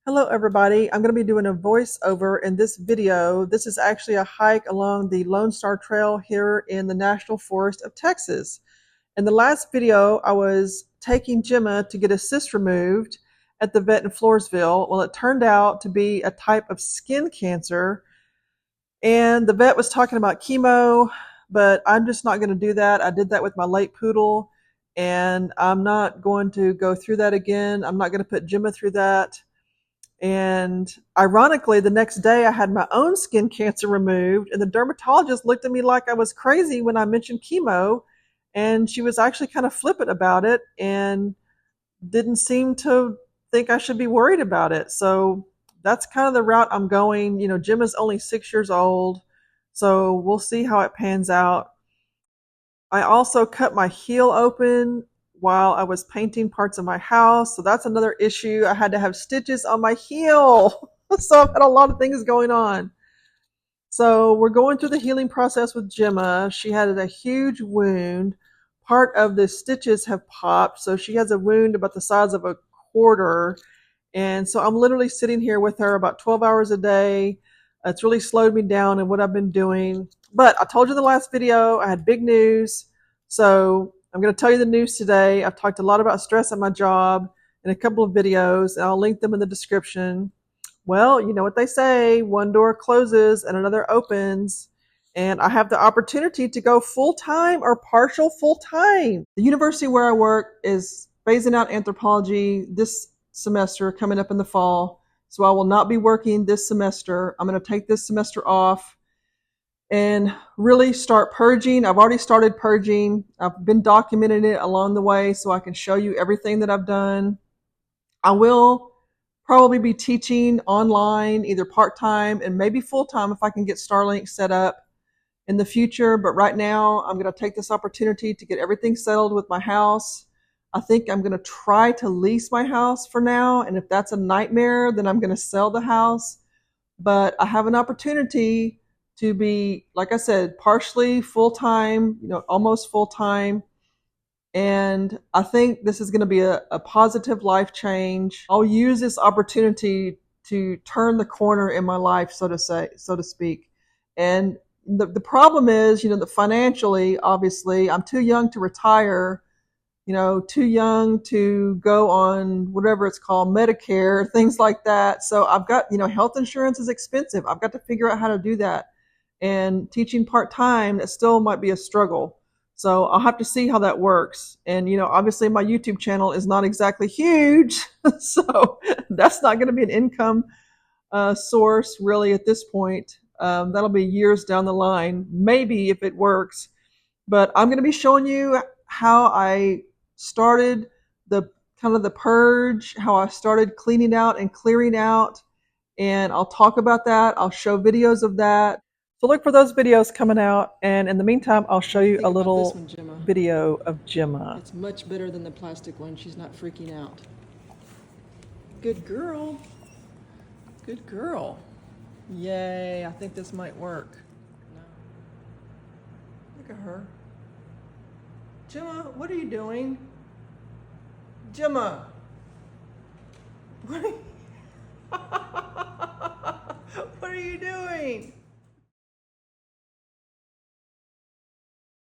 Hello everybody, I'm going to be doing a voiceover in this video. This is actually a hike along the Lone Star Trail here in the National Forest of Texas. In the last video, I was taking Gemma to get a cyst removed at the vet in Floresville. Well, it turned out to be a type of skin cancer, and the vet was talking about chemo, but I'm just not going to do that. I did that with my late poodle, and I'm not going to go through that again. I'm not going to put Gemma through that. And ironically, the next day I had my own skin cancer removed, and the dermatologist looked at me like I was crazy when I mentioned chemo. And she was actually kind of flippant about it and didn't seem to think I should be worried about it. So that's kind of the route I'm going. You know, Jim is only 6 years old, so we'll see how it pans out. I also cut my heel open while I was painting parts of my house. So that's another issue. I had to have stitches on my heel. So I've had a lot of things going on. So we're going through the healing process with Gemma. She had a huge wound. Part of the stitches have popped. So she has a wound about the size of a quarter. And so I'm literally sitting here with her about 12 hours a day. It's really slowed me down in what I've been doing. But I told you in the last video, I had big news. So I'm going to tell you the news today. I've talked a lot about stress at my job in a couple of videos, and I'll link them in the description. Well, you know what they say, one door closes and another opens. And I have the opportunity to go full-time or partial full-time. The university where I work is phasing out anthropology this semester coming up in the fall. So I will not be working this semester. I'm going to take this semester off and really start purging. I've already started purging. I've been documenting it along the way so I can show you everything that I've done. I will probably be teaching online, either part-time and maybe full-time if I can get Starlink set up in the future. But right now, I'm going to take this opportunity to get everything settled with my house. I think I'm going to try to lease my house for now. And if that's a nightmare, then I'm going to sell the house. But I have an opportunity to be, like I said, partially full-time, almost full-time. And I think this is going to be a positive life change. I'll use this opportunity to turn the corner in my life, so to speak. And the problem is, that financially, obviously, I'm too young to retire, too young to go on whatever it's called, Medicare, things like that. So I've got, health insurance is expensive. I've got to figure out how to do that. And teaching part-time, that still might be a struggle. So I'll have to see how that works. And, obviously my YouTube channel is not exactly huge. So that's not going to be an income source really at this point. That'll be years down the line, maybe if it works. But I'm going to be showing you how I started the purge, how I started cleaning out and clearing out. And I'll talk about that. I'll show videos of that. So look for those videos coming out, and in the meantime, I'll show you a little video of Gemma. It's much better than the plastic one. She's not freaking out. Good girl. Good girl. Yay, I think this might work. No. Look at her. Gemma, what are you doing? Gemma. What are you doing?